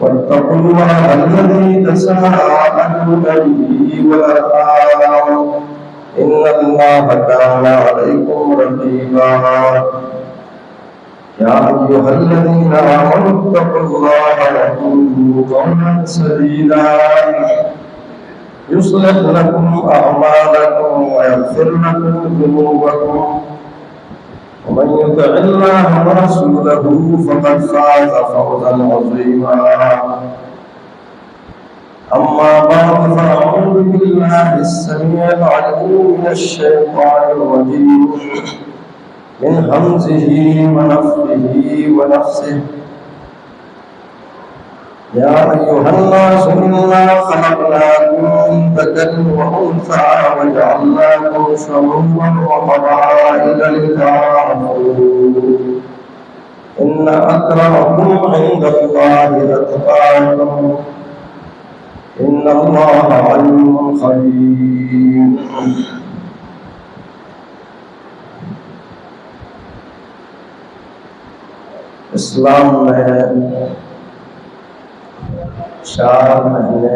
واتقوا الله الذي تساءلون به والأرحام إن الله كان عليكم رقيبا يا أيها الذين آمنوا اتقوا الله وقولوا قولا سديدا يصلح لكم أعمالكم ويغفر لكم ذنوبكم ومن يطع الله ورسوله فقد فاز فوزا عظيما أما بعد فأعوذ بالله السميع العليم من الشيطان الرجيم من همزه ونفخه ونفسه يا أيها الناس إنا خلقناكم من ذكر وأنثى وجعلناكم شعوبا وقبائل لتعارفوا إن أكرمكم عند الله أتقاكم إن الله عليم خبير اسلام میں 4 مہینے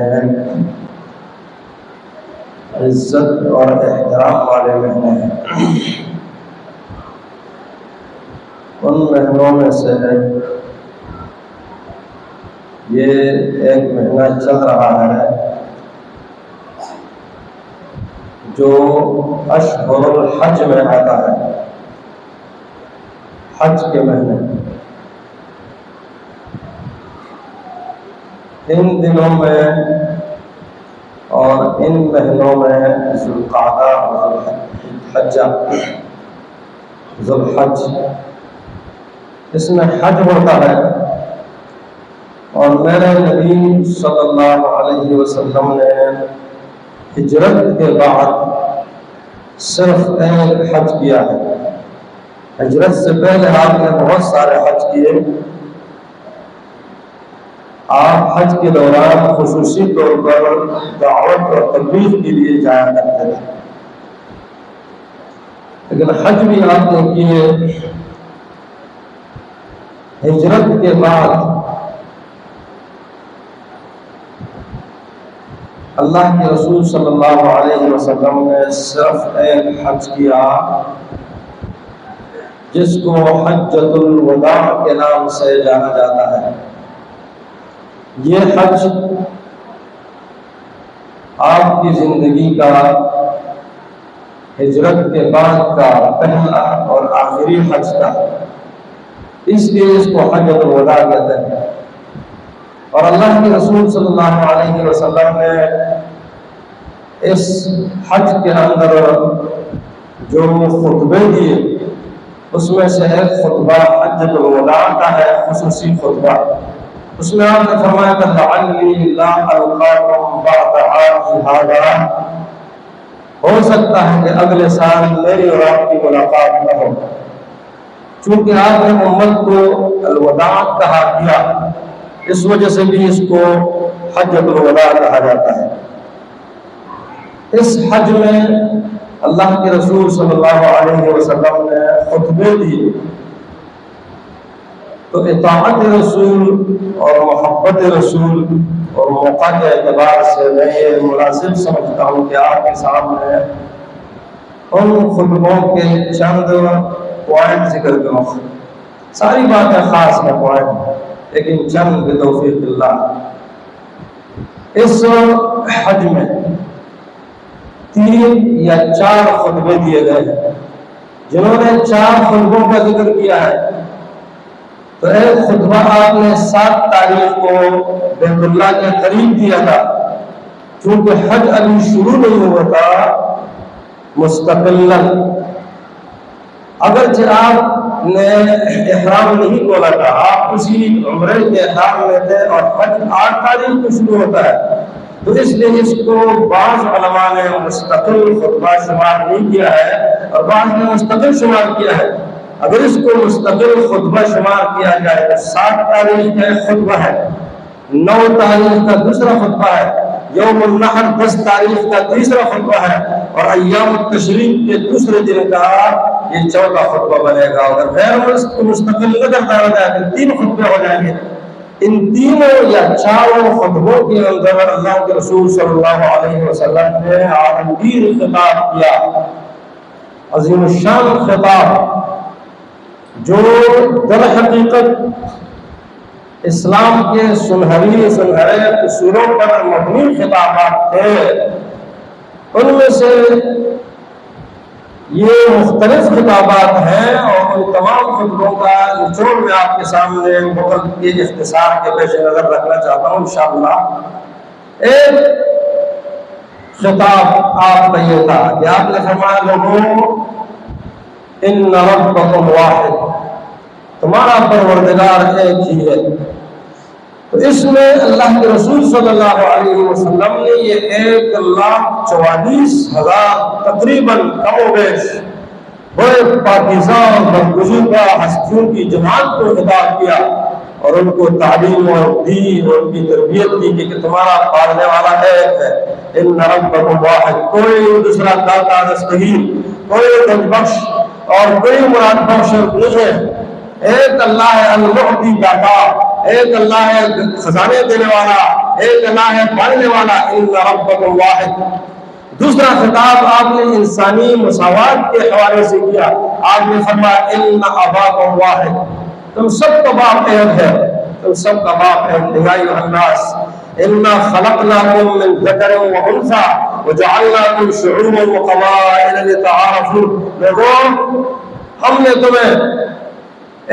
عزت اور احترام والے مہینے ہیں۔ ان مہینوں میں سے یہ ایک مہینہ چل رہا ہے جو اشہر الحج میں آتا ہے، حج کے مہینے۔ ان دنوں میں اور ان مہینوں میں ذوالقعدہ اور ذوالحج اس میں حج ہوتا ہے، اور میرے نبی صلی اللہ علیہ وسلم نے ہجرت کے بعد صرف ایک حج کیا ہے۔ ہجرت سے پہلے آپ نے بہت سارے حج کیے۔ آپ حج کے دوران خصوصی طور پر دعوت اور تبلیغ کے لیے جایا کرتے تھے، لیکن حج بھی آپ نے کیے ہجرت کے بعد۔ اللہ کے رسول صلی اللہ علیہ وسلم نے صرف ایک حج کیا جس کو حجۃ الوداع کے نام سے جانا جاتا ہے۔ یہ حج آپ کی زندگی کا ہجرت کے بعد کا پہلا اور آخری حج تھا، اس لیے اس کو حجۃ الوداع کہتے ہیں۔ اور اللہ کے رسول صلی اللہ علیہ وسلم نے اس حج کے اندر جو خطبے دیے اس میں سے ایک خطبہ حجۃ الوداع کا ہے، خصوصی خطبہ۔ اس میں آپ نے فرمایا کہ لعلی لا القاکم بعد عامی ھذا، ہو سکتا ہے کہ اگلے سال میری اور آپ کی ملاقات نہ ہو۔ چونکہ آپ نے امت کو الوداع کہا کیا، اس وجہ سے بھی اس کو حجۃ الوداع کہا جاتا ہے۔ اس حج میں اللہ کے رسول صلی اللہ علیہ وسلم نے خطبے دیے، تو اطاعت رسول اور محبت رسول اور موقع کے اعتبار سے میں یہ مناسب سمجھتا ہوں کہ آپ کے سامنے ان خطبوں کے چند پوائنٹ ذکر کروں۔ ساری باتیں خاص ہے پوائنٹ، لیکن چند بتوفیق اللہ۔ اس حج میں 3 یا 4 خطبے دیے گئے ہیں۔ جنہوں نے 4 خطبوں کا ذکر کیا ہے، تو ایک خطبہ آپ نے 7 تاریخ کو بیت اللہ کے قریب دیا تھا، چونکہ حج ابھی شروع نہیں ہوا تھا مستقلاً۔ اگرچہ آپ نے احرام نہیں کھولا تھا، آپ اسی عمرے کے احرام میں تھے، اور حج 8 تاریخ کو شروع ہوتا ہے، تو اس لیے اس کو بعض علماء نے مستقل خطبہ شمار نہیں کیا ہے اور بعض نے مستقل شمار کیا ہے۔ اگر اس کو مستقل خطبہ شمار کیا جائے تو 7 تاریخ کا ایک خطبہ ہے، 9 تاریخ کا دوسرا خطبہ ہے، یوم النحر 10 تاریخ کا تیسرا خطبہ ہے، اور ایام التشریق کے دوسرے دن کا یہ 14 خطبہ بنے گا۔ اگر غیر مستقل نہ کرتا ہو جائے تو 3 خطبے ہو جائیں گے۔ ان تینوں یا چاروں خطبوں کے اندر اللہ کے رسول صلی اللہ علیہ وسلم نے عالمگیر خطاب کیا، عظیم الشان خطاب، جو در حقیقت اسلام کے سنہرے اصولوں پر مبنی خطابات تھے۔ ان میں سے یہ مختلف خطابات ہیں، اور ان تمام خطبوں کا نچوڑ میں آپ کے سامنے وقت کے اختصار کے پیش نظر رکھنا چاہتا ہوں انشاءاللہ۔ ایک خطاب آپ کا یہ تھا کہ آپ نے فرمایا لوگوں ان ربکم واحد، تمہارا پروردگار ایک ہی ہے۔ تو اس میں اللہ کے رسول صلی اللہ علیہ وسلم نے یہ 1,44,000 تقریباً کم و بیش بڑے پاکیزہ اور برگزیدہ ہستیوں کی جماعت کو خطاب کیا، اور ان کو تعلیم اور دین اور ان کی تربیت دی کہ تمہارا پالنے والا ایک ہے، ان ربکم واحد، کوئی دوسرا داتا دستگیر، کوئی بخش اور کوئی مراد بخش نہیں ہے، ایک اللہ ہے المعطی داتا، ایک اللہ ہے خزانے دینے والا، ایک اللہ ہے پالنے والا، ان ربکم واحد۔ دوسرا خطاب آپ نے انسانی مساوات کے حوالے سے کیا، آپ نے فرمایا ان اباکم واحد، تم سب کا باپ ایک ہے، تم سب کا باپ ایک ہے، یا ایھا الناس انا خلقناکم من ذکر و انثی وجعلناکم شعوبا وقبائل لتعارفوا، لوگوں ہم نے تمہیں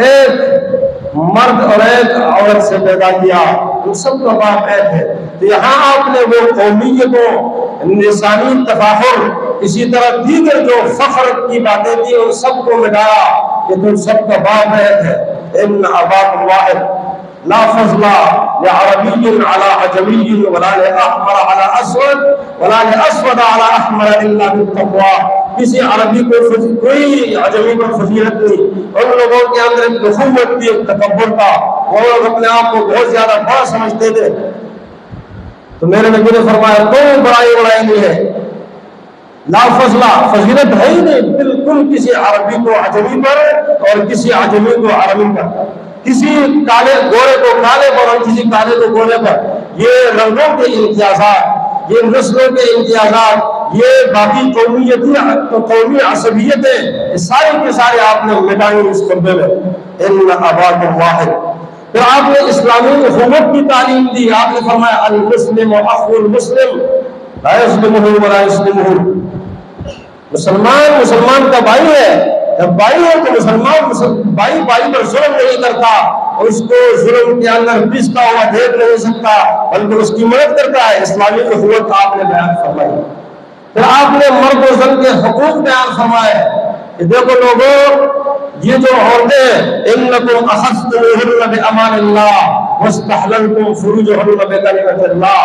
ایک مرد اور ایک عورت سے پیدا کیا، ان سب کا باپ ایک ہے۔ تو یہاں آپ نے وہ قومیتوں، انسانی تفاخر، اسی طرح دیگر جو فخر کی باتیں تھی ان سب کو مٹایا کہ تم سب کا باپ ایک ہے، ان اباکم واحد، لا فضل لعربی علی عجمی ولا لاحمر علی اسود ولا لاسود علی احمر الا بالتقوی، کسی عربی کو کوئی عجمی کو فضیلت نہیں، ان لوگوں کے اندر ایک نخوت تھی، ایک تکبر تھا، وہ لوگ اپنے آپ کو بہت زیادہ بڑا سمجھتے تھے۔ تو میرے نبی نے فرمایا کوئی بڑائی نہیں ہے، لا فضلہ، فضیلت ہے ہی نہیں بالکل کسی عربی کو عجمی پر اور کسی عجمی کو عربی پر، کسی کالے گورے کو کالے پر اور کسی کالے کو گورے پر، یہ رنگوں کے امتیازات، یہ نسلوں کے امتیازات، یہ باقی قومی عصبیتیں، سارے کے سارے آپ نے مٹائی اس خطبے میں، ان اباکم واحد۔ پھر آپ نے اسلامی اخوت کی تعلیم دی، آپ نے فرمایا المسلم اخو المسلم لا یظلمہ ولا یظلمہ، مسلمان کا بھائی ہے، جب بھائی ہے تو مسلمان بھائی پر ظلم نہیں کرتا، اس کو ظلم کے اندر پستا ہوا دیکھ نہیں سکتا بلکہ اس کی مدد کرتا ہے۔ اسلامی اخوت آپ نے بیان فرمائی۔ پھر آپ نے مرد و زن کے حقوق بیان فرمائے کہ دیکھو لوگوں، یہ جو عورتیں انکم اخذتموہن بامان اللہ واستحللتم فروجہن بکلمۃ اللہ،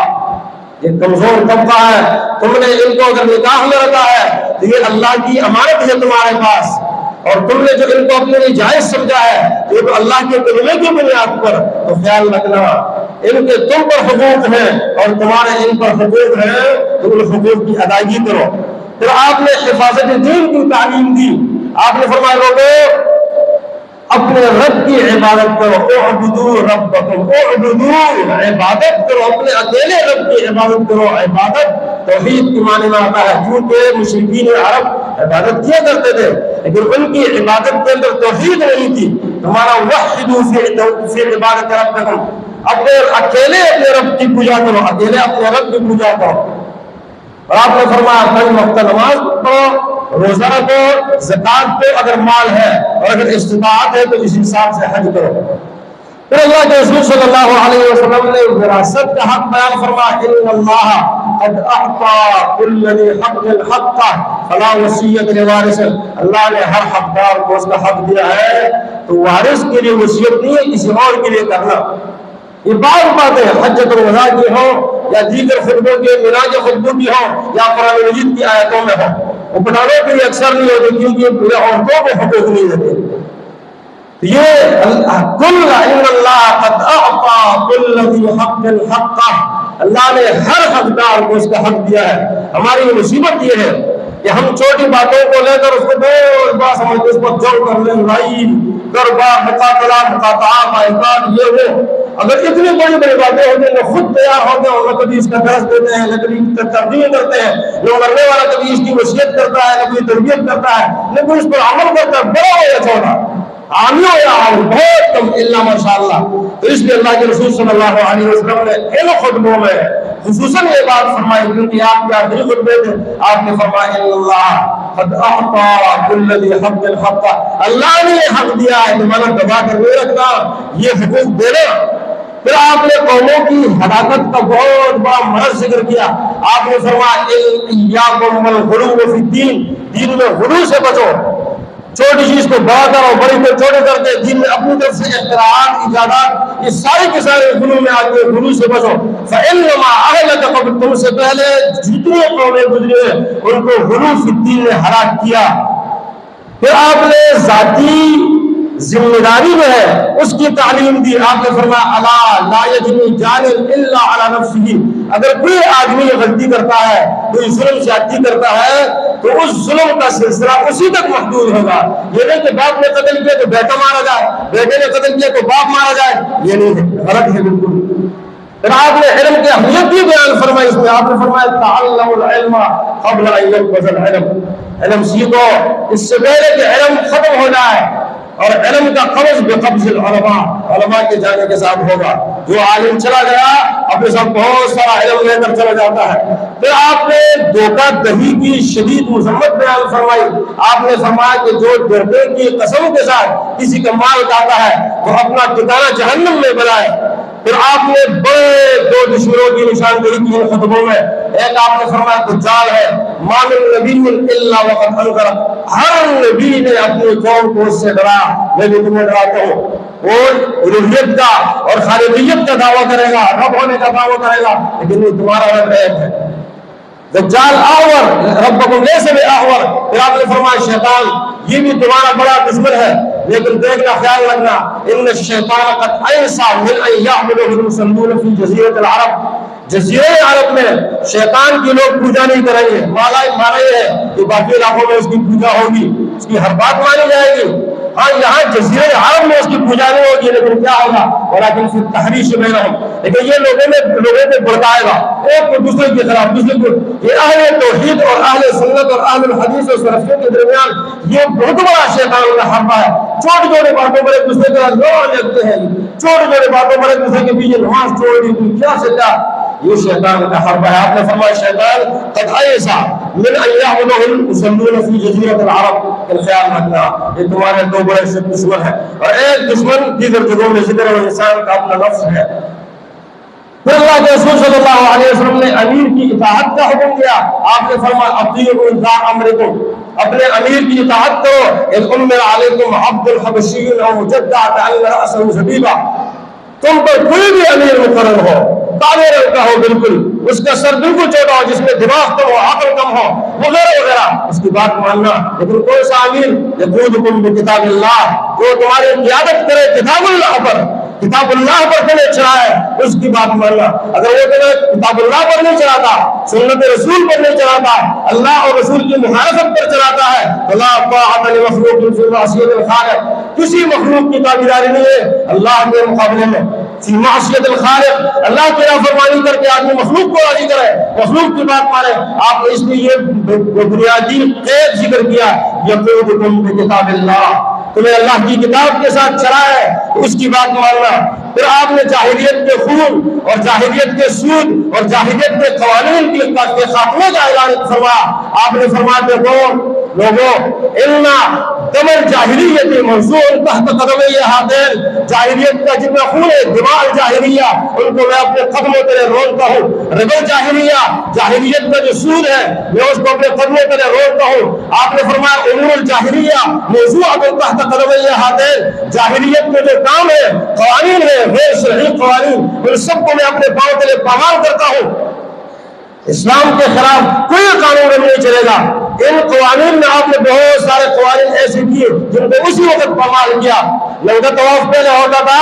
یہ کمزور طبقہ ہے، تم نے ان کو اگر نکاح میں رکھا ہے تو یہ اللہ کی امانت ہے تمہارے پاس، اور تم نے جو ان کو اپنے لیے جائز سمجھا ہے یہ تو اللہ کے کلمے کی بنیاد پر، تو خیال رکھنا ان کے تم پر حقوق ہیں اور تمہارے ان پر حقوق ہیں، تو ان حقوق کی ادائیگی کرو۔ پھر آپ نے حفاظت دین کی تعلیم دی، آپ نے فرمایا لوگوں اپنے رب کی عبادت کرو، اعبدوا ربکم، اعبدوا، عبادت کرو، اپنے اکیلے رب کی عبادت کرو۔ عبادت توحید کی معنی میں آتا ہے، کیونکہ مشرکین عرب عبادت کیا کرتے تھے لیکن ان کی عبادت کے اندر توحید نہیں تھی۔ تمہارا وحدوا فی عبادت ربکم، اپنے اکیلے اپنے رب کی پوجا کرو، اکیلے اپنے رب کی پوجا کرو۔ اور آپ نے فرمایا 5 وقت نماز پڑھو، روزہ رکھو، زکات دو اگر مال ہے، اور اگر استطاعت ہے تو اس حساب سے حج کرو۔ پھر اللہ کے رسول صلی اللہ علیہ وسلم نے وراثت کا حق بیان فرمایا، ان اللہ قد اعطى كل ذي حق حقه فلا وصیۃ لوارث، اللہ نے ہر حقدار کو اس کا حق دیا ہے، تو وارث کے لیے وصیت نہیں ہے کسی اور کے لیے کرنا۔ یہ بعض باتیں حجۃ الوداع کی ہو یا دیگر خطبوں کے میراج خطبوں کی ہو یا قرآن مجید کی آیتوں میں ہو، وہ بڑھانے کے لیے اکثر نہیں ہوتے کیونکہ عورتوں کو حقوق نہیں دیتے۔ یہ کل ان اللہ قد اعطى كل ذي حق حقه، اللہ نے ہر حقدار کو اس کا حق دیا ہے۔ ہماری مصیبت یہ ہے کہ ہم چھوٹی باتوں کو لے کر اس کو بہت بڑا سمجھتے، اس کو جوڑ کر لیں، لڑائی، گربا، مقاتلہ، مقاطعہ، بائیکاٹ، یہ وہ، اگر اتنی بڑی بڑی باتیں ہوتی ہیں، خود تیار ہوتے ہیں اور نہ کبھی اس کا درس دیتے ہیں، نہ کبھی ترجمہ کرتے ہیں، نہ مرنے والا کبھی اس کی وصیت کرتا ہے، نہ کوئی تربیت کرتا ہے، نہ کوئی اس پر عمل کرتا ہے، بڑا ہو یا چھوٹا، عامی ہو یا عام، بہت کم، الا ماشاء اللہ۔ تو اس لیے اللہ کے رسول صلی اللہ علیہ وسلم نے ان خطبوں میں خصوصاً یہ بات فرمائی، کیونکہ آپ کے آخری خطبے تھے، آپ نے فرمایا ان اللہ قد اعطى كل ذي حق حقه، اللہ نے یہ حق دیا ہے، تمہارا دبا کر نہیں رکھنا، یہ حقوق دینا۔ پھر آپ نے قوموں کی ہلاکت کا بہت بڑا مرض ذکر کیا، آپ نے فرمایا ایاکم والغلو فی الدین، دین میں غلو سے بچو، چھوٹی چیز کو بڑا کرو، بڑی کو چھوٹی کر دے، دین میں اپنی طرف سے اختراعات، ایجادات، یہ سارے کے سارے غلو میں آتے ہیں، غلو سے بچو۔ فإنما أهلك قبل، تم سے پہلے جتنی قومیں گزری ہیں ان کو غلو فی الدین نے ہلاک کیا۔ پھر آپ نے ذاتی ذمہ داری جو ہے اس کی تعلیم دی، آپ نے فرمایا الا لا یجنی جانب الا علی نفسہ، اگر کوئی آدمی غلطی کرتا ہے، کوئی ظلم زیادتی کرتا ہے تو اس ظلم کا سلسلہ اسی تک محدود ہوگا، یہ نہیں کہ باپ نے قتل کیا تو بیٹا مارا جائے، بیٹے نے قتل کیا تو باپ مارا جائے، یہ نہیں ہے، غلط ہے بالکل۔ پھر آپ نے علم کی اہمیت بھی بیان فرمائی، اس میں آپ نے فرمایا تعلموا العلم قبل ان ينفذ العلم، علم سیکھو اس سے پہلے کہ علم ختم ہو جائے، اور علم کا قبض بقبض العلماء، علماء کے جانے کے ساتھ ہوگا، جو عالم چلا گیا اپنے ساتھ بہت سارا علم لے کر چلا جاتا ہے۔ پھر آپ نے دھوکہ دہی کی شدید مذمت بیان فرمائی، آپ نے فرمایا کہ جو دھوکے کی قسم کے ساتھ کسی کا مال کھاتا ہے وہ اپنا ٹھکانہ جہنم میں بنائے۔ پھر آپ نے بڑے دو دشمنوں کی نشاندہی کی ان خطبوں میں، ایک آپ نے فرمایا دجال ہے، ما من نبی الا وقد انذر، ہر نبی نے اپنی قوم کو اس سے ڈرا، میں بھی تمہیں ڈراتا ہوں، وہ الوہیت کا اور خالقیت کا دعویٰ کرے گا، رب ہونے کا دعویٰ کرے گا، لیکن وہ تمہارا رب ایک ہے۔ دجال اعور ربکم لیس باعور، پھر آپ نے فرمایا شیطان یہ بھی تمہارا بڑا دشمن ہے، لیکن دیکھنا خیال رکھنا ان الشیطان قد ایسا من ان یعبده المصلون فی جزیرۃ العرب، جزیرہ عرب میں شیطان کی لوگ پوجا نہیں کریں گے، مانا یہ ہے کہ باقی علاقوں میں اس کی پوجا ہوگی، اس کی ہر بات مانی جائے گی، ہاں یہاں جزیرہ عرب میں اس کی پوجا نہیں ہوگی، لیکن کیا ہوگا ولیکن فی التحریش بینہم، لیکن یہ لوگوں کو بڑکائے گا ایک کو دوسرے کے خلاف، دوسرے کو، یہ اہل توحید اور اہل سنت اور اہل الحدیث اور سلفیوں کے درمیان یہ بہت بڑا شیطان کا حربہ ہے، چھوٹی چھوٹی باتوں پر ایک دوسرے کے ساتھ لڑ لگتے ہیں، چھوٹی چھوٹی باتوں پر ایک دوسرے کے پیچھے نماز چھوڑ دی، تو کیا سے کیا، یہ شیطان کا حربہ ہے۔ آپ نے فرمایا شیطان قد ایسا من ان یعبده المصلون فی جزیرۃ العرب، خیال رکھنا یہ تمہارے دو بڑے دشمن ہیں، اور ایک دشمن دیگر جگہوں میں ذکر ہے، انسان کا اپنا نفس ہے۔ پھر اللہ کے رسول صلی اللہ علیہ وسلم نے امیر کی اطاعت کا حکم دیا، آپ نے فرمایا اطیعوا ذا امرکم، اپنے امیر کی اطاعت کرو، ان امر علیکم عبد الحبشی او مجدع کأن رأسه زبیبہ، تم پر کوئی بھی امیر مقرر ہو، کالے رنگ کا ہو، بالکل اس کا سر بالکل چھوٹا ہو، جس میں دماغ کم ہو، عقل کم ہو، وغیرہ وغیرہ، اس کی بات ماننا، لیکن کون سا امیر یقودکم بکتاب اللہ، جو تمہاری قیادت کرے کتاب اللہ پر، کتاب اللہ پر تمہیں چڑھائے، اس کی بات ماننا۔ اگر وہ تمہیں کتاب اللہ پر نہیں چڑھاتا، سنت رسول پر نہیں چڑھاتا، اللہ اور رسول کی مخالفت پر چڑھاتا ہے، فلا طاعۃ لمخلوق فی معصیۃ الخالق، کسی مخلوق کی تابعداری نہیں ہے اللہ کے مقابلے میں، فی معصیۃ الخالق، اللہ کی نافرمانی کر کے آدمی مخلوق کو راضی کرے، مخلوق کی بات مانے۔ آپ نے اس لیے یہ بنیادی قید ذکر کیا، یقودکم بکتاب اللہ، تمہیں اللہ کی کتاب کے ساتھ چلا ہے اس کی بات ماننا۔ پھر آپ نے جاہلیت کے خون اور جاہلیت کے سود اور جاہلیت کے قوانین کے خاتمے کا اعلان فرمایا، آپ نے فرمایا دیکھو لوگوں انا دم الجاہلیت منصور تحت قدمی ہاتین، جاہلیت کا جتنا خون ہے دماء الجاہلیہ ان کو میں اپنے قدموں تلے رولتا ہوں، ربا الجاہلیہ جاہلیت کا جو سود ہے میں اس کو اپنے قدموں تلے رولتا ہوں۔ آپ نے فرمایا امور الجاہلیہ موضوعۃ تحت قدمی ہاتین، جاہلیت میں جو کام ہے قوانین ہے غیر شرعی قوانین، ان سب کو میں اپنے پاؤں تلے پامال کرتا ہوں۔ اسلام کے خلاف کوئی قانون نہیں چلے گا۔ ان قوانین میں آپ نے بہت سارے قوانین ایسے کیے جن کو اسی وقت پامال کیا۔ ننگا طواف پہلے ہوتا تھا،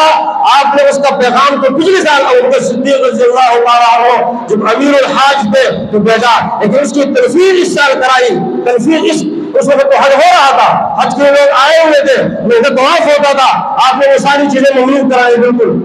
آپ نے اس کا پیغام تو پچھلے سال ابوبکر صدیق رضی اللہ تعالیٰ عنہ جب امیر الحاج تھے تو بھیجا، لیکن اس کی تنفیذ اس سال کرائی، تنفیذ اس وقت تو حج ہو رہا تھا، حج کے لوگ آئے ہوئے تھے، ننگا طواف ہوتا تھا، آپ نے وہ ساری چیزیں ممنوع کرائی بالکل۔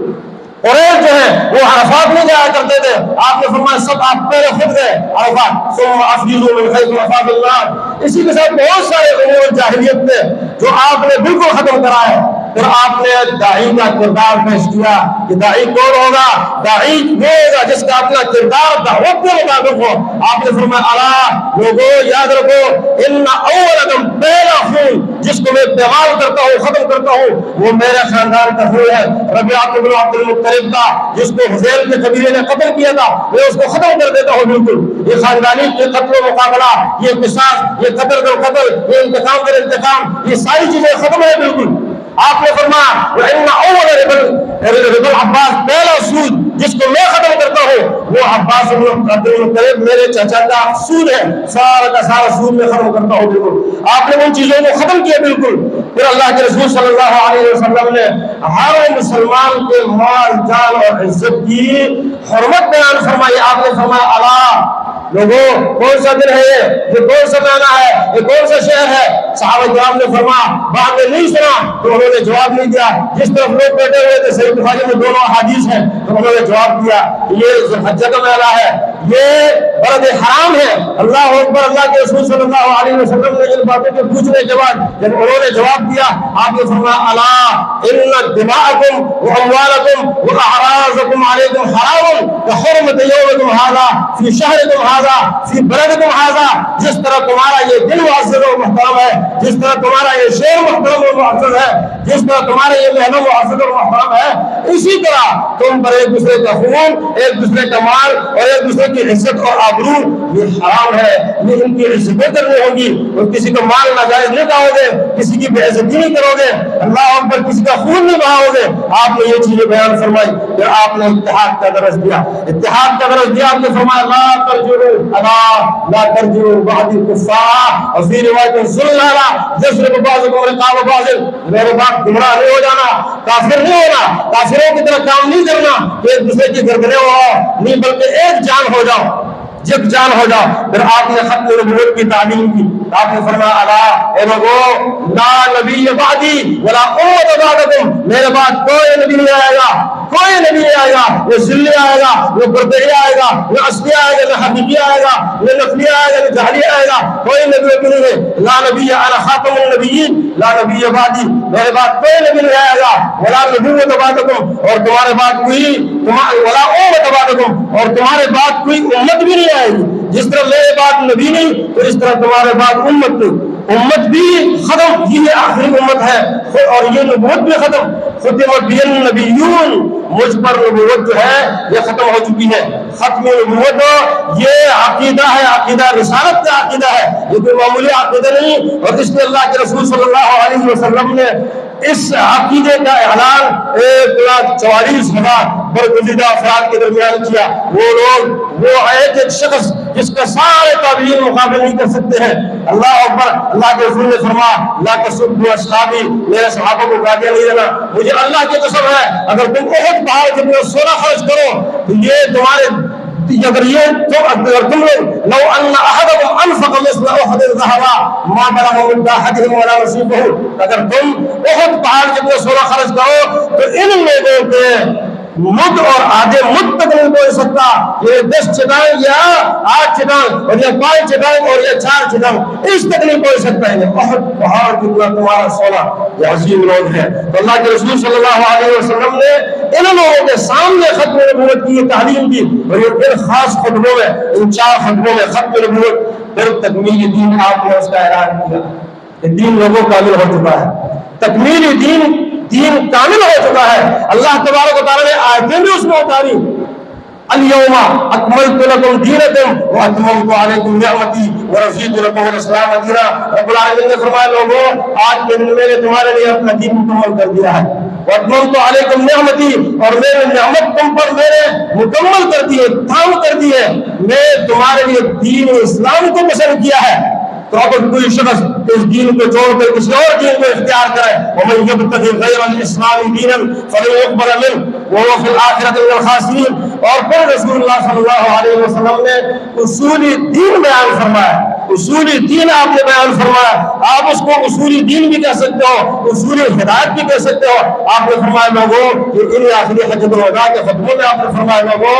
قریش جو ہے وہ عرفات میں جایا کرتے تھے، آپ نے فرمایا سب آپ پہلے خود گئے عرفات، ثم افیضوا من حیث افاض الناس۔ اسی کے ساتھ بہت سارے امور جاہلیت میں جو آپ نے بالکل ختم کرا ہے۔ پھر آپ نے داعی کا کردار پیش کیا کہ داعی کون ہوگا؟ داعی وہ ہوگا جس کا اپنا کردار دعوت کے مطابق ہو۔ آپ نے فرمایا الا لوگوں یاد رکھو، ان اولکم، پہلا خون جس کو میں پیغام کرتا ہوں ختم کرتا ہوں وہ میرے خاندان کا خون ہے، ربیعہ بن عبد المطلب کا، جس کو حذیل کے قبیلے نے قتل کیا تھا، میں اس کو ختم کر دیتا ہوں بالکل۔ یہ خاندانی یہ قتل و مقابلہ، یہ قصاص، یہ قتل کا قتل، یہ انتقام کا انتقام، یہ ساری چیزیں ختم ہے بالکل۔ آپ نے فرمایا وَإِنَّ أَوَّلَ رِبَ العباس، پہلا سود جس کو میں ختم کرتا ہوں وہ عباس بن عبد المطلب میرے چچا کا سود ہے، سارا کا سارا سود میں ختم کرتا ہوں بالکل۔ آپ نے ان چیزوں کو ختم کیا بالکل۔ پھر اللہ کے رسول صلی اللہ علیہ وسلم نے ہر مسلمان کے مال جان اور عزت کی حرمت بیان فرمائی۔ آپ نے فرمایا الا لوگوں کون سا دن ہے یہ کون سا مہینہ ہے، یہ کون سا شہر ہے؟ صحابہ کرام نے فرمایا بعد میں نہیں سنا تو انہوں نے جواب نہیں دیا۔ جس طرف لوگ بیٹھے ہوئے تھے صحیح بخاری میں دونوں احادیث ہیں تو انہوں نے جواب دیا یہ ذوالحجہ کا مہینہ ہے، یہ بلد حرام ہے۔ اللہ اکبر۔ اللہ کے رسول صلی اللہ علیہ وسلم نے ان باتوں کے پوچھنے کے بعد جب انہوں نے جواب دیا آپ نے فرمایا الا ان دماءکم واموالکم واعراضکم علیکم حرام کحرمۃ یومکم ھذا فی شہرکم ھذا فی بلدکم ھذا۔ جس طرح تمہارا یہ دن معزز و محترم ہے، جس طرح تمہارا یہ شہر محترم و معزز ہے، جس طرح تمہارا یہ مہینہ معزز و محترم ہے، اسی طرح تم پر ایک دوسرے کا خون، ایک دوسرے کا مال اور ایک دوسرے کی عزت اور آبرو یہ حرام ہے، یہ ان کی عزتیں کرنی ہوگی اور کسی کا مال ناجائز نہیں کھاؤ گے، کسی کی بے عزتی نہیں کرو گے، اللہ اکبر، کسی کا خون نہیں بہاؤ گے۔ آپ نے یہ چیزیں بیان فرمائی۔ پھر آپ نے اتحاد کا درس دیا، اتحاد کا درس دیا۔ آپ نے فرمایا لا ترجعوا لا ترجعوا بعدی کفار، اور فی روایت ذللا یضرب بعضکم رقاب بعض، میرے باپ گمراہ نہیں ہو جانا، کافر نہیں ہونا، کافروں کی طرح کام نہیں کرنا کہ ایک دوسرے کی گردنیں اڑاؤ، نہیں بلکہ ایک جان ہو جاؤ، یک جان ہو جاؤ۔ پھر آپ نے ختم نبوت کی تعلیم کی۔ آپ نے فرمایا الا اے لوگوں لا نبی بعدی ولا امت بعدکم، میرے بعد کوئی نبی نہیں آئے گا، کوئی نبی نہیں آئے گا، وہ ذلی آئے گا، وہ برتعی آئے گا، وہ اصلی آئے گا، وہ حقیقی آئے گا، وہ نقلی آئے گا، وہ جعلی آئے گا، کوئی نبی نہیں ہے۔ لا نبی انا خاتم النبیین لا نبی بعدی، میرے بعد کوئی نبی نہیں آئے گا، ولا نبوت بعدکم، اور تمہارے بعد کوئی ولا امت بعدکم، اور تمہارے بعد کوئی امت بھی نہیں آئے گی۔ جس طرح میرے بعد نبی نہیں تو اس طرح تمہارے بعد امت نہیں، امت بھی ختم، یہ آخری امت ہے اور یہ نبوت بھی ختم۔ ختم بی النبیون، مجھ پر نبوت جو ہے یہ ختم ہو چکی ہے۔ ختم نبوت یہ عقیدہ ہے، عقیدہ رسالت کا عقیدہ ہے، یہ کوئی معمولی عقیدہ نہیں۔ اور اس لیے اللہ کے رسول صلی اللہ علیہ وسلم نے اس عقیدے کا اعلان 1,44,000 برگزیدہ افراد کے درمیان کیا۔ وہ لوگ وہ ایک شخص جس کا سارے تابعین مقابلہ نہیں کر سکتے ہیں۔ اللہ اکبر۔ اللہ کے رسول نے فرمایا لا تسبوا اصحابی، میرے صحابہ کو گالیاں نہیں دینا، مجھے اللہ کی قسم ہے اگر تم احد پہاڑ کے اوپر سونا خرچ کرو تو یہ تمہارے اگر تم لوگ لو ان احدکم انفق مثل احد ذهبا ما بلغ مد احدهم ولا نصيبه، اگر تم احد پہاڑ کے اوپر سونا خرچ کرو تو ان لوگوں کے مد اور آدھے مد تک نہیں پہنچ سکتا، یہ 10 چٹان یا 8 چٹان اور یہ 5 چٹان اور یہ 4 چٹان اس تک نہیں پہنچ سکتا ہے۔ بہت پہاڑ کتنا تمہارا سونا، یہ عظیم لوگ ہے۔ تو اللہ کے رسول صلی اللہ علیہ وسلم نے ان لوگوں کے سامنے ختم نبوت کی یہ تعلیم دی، اور یہ ان خاص خطبوں میں، ان 4 خطبوں میں ختم نبوت، پھر تکمیل دین آپ نے اس کا اعلان کیا کہ دین لوگوں کامل ہو چکا ہے، تکمیل دین کامل ہو چکا ہے۔ اللہ تبارک و تعالی نے آیتیں بھی اس میں اتاری، اليوم اکملت لکم دینکم واتممت علیکم نعمتی ورضیت لکم الاسلام دینا۔ رب العالمین نے فرمایا لوگوں آج کے دن میں نے تمہارے لیے اپنا دین مکمل کر دیا ہے، واتممت علیکم نعمتی، اور میں نے نعمت تم پر میں نے مکمل کر دی ہے، تمام کر دی ہے، میں تمہارے لیے دین اسلام کو پسند کیا ہے۔ تو اگر کوئی شخص اس دین کو چھوڑ کر کسی اور دین کو اختیار کرے ومن یبتغی غیر الاسلام دینا فلن يقبل منه وهو في الاخرة من الخاسرین. اور پھر رسول اللہ صلی اللہ علیہ وسلم نے اصولی دین بیان فرمایا. اصولی دین آپ نے بیان فرمایا. آپ اس کو اصولی دین بھی کہہ سکتے ہو, اصولی ہدایت بھی کہہ سکتے ہو. آپ نے فرمایا لوگوں کہ ان آخری حجۃ الوداع کے خطبوں میں آپ نے فرمایا لوگوں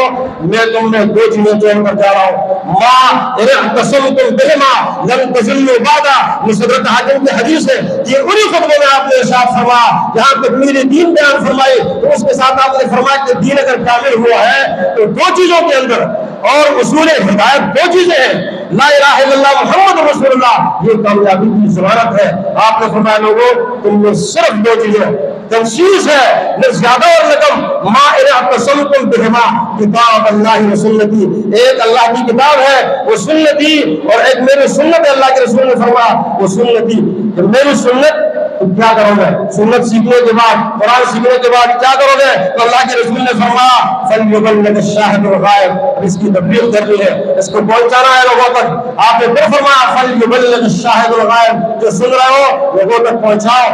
میں تم نے دو چیزیں چون کر جا رہا ہوں, ما ان اعتصمتم بہما لن تضلوا بعد. مصدرت حاکم کی حدیث ہے. یہ انہی خطبوں میں آپ نے ارشاد فرمایا جہاں تکمیل دین بیان فرمائی تو اس کے ساتھ آپ نے فرمایا کہ دین اگر کامل ہوا ہے تو دو چیزوں کے اندر اور اصول ہدایت دو چیزیں ہیں, لا الہ الا اللہ محمد رسول اللہ, یہ کامیابی کی ضمانت ہے. آپ نے فرمایا لوگوں تم نے صرف دو چیزیں, تنشیز ہے نہ زیادہ اور نہ کم, ما ان اعتصمتم بہما کتاب اللہ و سنتی, ایک اللہ کی کتاب ہے وہ سنتی, اور ایک میری سنت ہے. اللہ کے رسول نے فرمایا وہ سنتی, کہ میری سنت تو کیا کرو گے, سنت سیکھنے کے بعد قرآن سیکھنے کے بعد کیا کرو گے, تو اللہ کے رسول نے فرمایا فلیبلغ الشاہد الغائب, اس کی تبلیغ کرنی ہے, اس کو پہنچانا ہے لوگوں تک. آپ نے پھر فرمایا فلیبلغ الشاہد الغائب, جو سن رہے ہو لوگوں تک پہنچاؤ.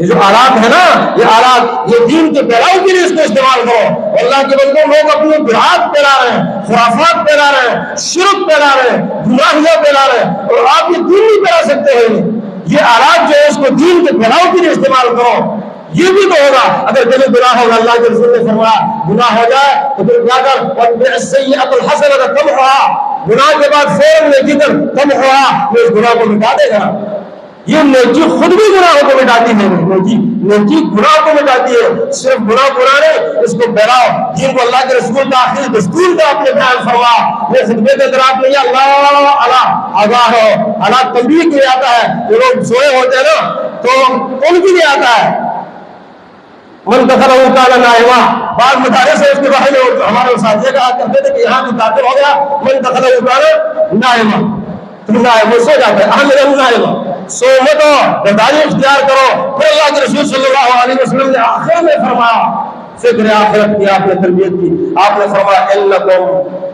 یہ جو آلات ہے نا, یہ آلات یہ دین کے پھیلاؤ کے لیے اس کو استعمال کرو. اللہ کے بندوں لوگ اپنی بدعات پھیلا رہے ہیں, خرافات پھیلا رہے ہیں, شرک پھیلا رہے ہیں, گناہیاں پھیلا رہے ہیں, اور آپ یہ دین نہیں پھیلا سکتے ہیں. یہ آلات جو ہے اس کو دین کے پھیلاؤ کے لیے استعمال کرو. یہ بھی تو ہوگا اگر کبھی گناہ ہوگا, اللہ کے رسول نے فرمایا گناہ ہو جائے تو پھر کیا کر, وَاتْبِعِ السَّيِّئَةَ الْحَسَنَةَ تَمْحُهَا, گناہ کے بعد فوراً نیکی کر, تمحوها, وہ اس گناہ کو مٹا دے گا. یہ نیکی خود بھی گناہوں کو مٹاتی ہے, نیکی گناہ کو مٹاتی ہے. صرف گناہ نہیں, اس کو پھیلاؤ. دین کو اللہ کے رسول کا آخری دستور کا آپ نے بیان فرمایا. یہ خطبے کے اندر آپ نے یہ اللہ اللہ آگاہ ہو, اللہ تنبیہ کے لیے آتا ہے. جو لوگ سوئے ہوتے ہیں نا تو ان کے لیے آتا ہے. من دخلہ کان نائما, بعض مدارس ہے اس کے بارے میں ہمارے اساتذہ کہا کرتے تھے کہ یہاں جو داخل ہو گیا من دخلہ کان نائما, تم نائم سو جاتے ہیں, اہم نائما, سو مت ہو, بیداری اختیار کرو. پھر اللہ کے رسول صلی اللہ علیہ وسلم نے آخر میں فرمایا, فکر آخرت کی آپ نے تربیت کی. آپ نے فرمایا انکم,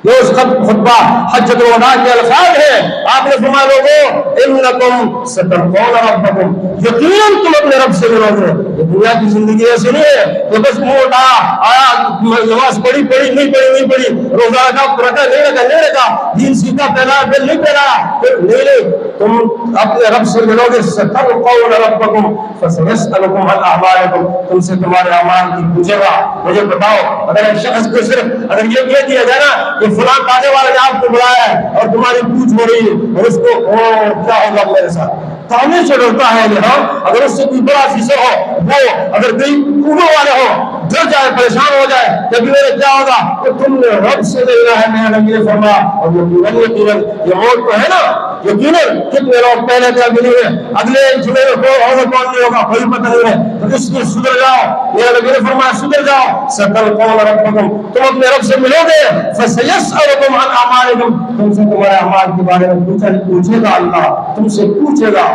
یہ اس خطبہ حجۃ الوداع کے الفاظ ہیں. آپ نے فرمایا لوگوں انکم ستلقون ربکم, یقیناً تم اپنے رب سے ملو گے. یہ دنیا کی زندگی ایسی نہیں ہے کہ بس منہ اٹھایا آیا, نماز پڑھی نہیں پڑھی, روزہ رکھا نہیں رکھا, دین سیکھا پہلا دل نہیں پہلا, نہیں, تم اپنے رب سے ملو گے. ستلقون ربکم فسیسألکم عن اعمالکم, تم سے تمہارے اعمال کی پوچھے گا. مجھے بتاؤ اگر ایک شخص کو صرف اگر یہ کہہ دیا جائے نا کہ فلاں کھانے والے نے آپ کو بلایا ہے اور تمہاری پوچھ ہو رہی ہے, اور اس کو کیا ہوگا میرے ساتھ, تھانے سے ڈرتا ہے یہاں. اگر اس سے کوئی بڑا افیسر ہو, وہ اگر کوئی اوپر والے ہو, ڈر جائے, پریشان ہو جائے کہ میرے کیا ہوگا, تو تم نے رب سے لینا ہے. میرے نبی نے فرمایا, اور یقیناً یہ موت تو ہے نا, یقیناً کتنے لوگ پہلے کیا ملی ہوئے, اگلے جمعے میں کون ہوگا کون نہیں ہوگا کوئی پتہ نہیں ہے, تو اس لیے سدھر جاؤ. میرے نبی نے فرمایا سدھر جاؤ. ستلقون ربکم, تم اپنے رب سے ملو گے. فسیسألکم عن اعمالکم, تم سے تمہارے اعمال کے بارے میں پوچھے گا اللہ, تم سے پوچھے گا.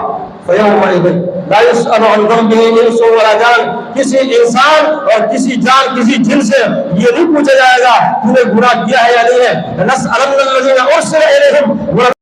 فیومئذ لا یسأل عن ذنبہ انس ولا جان, کسی انسان اور کسی جان کسی جن سے یہ نہیں پوچھا جائے گا تو نے گناہ کیا ہے یا نہیں ہے. لنسألن الذین ارسل الیہم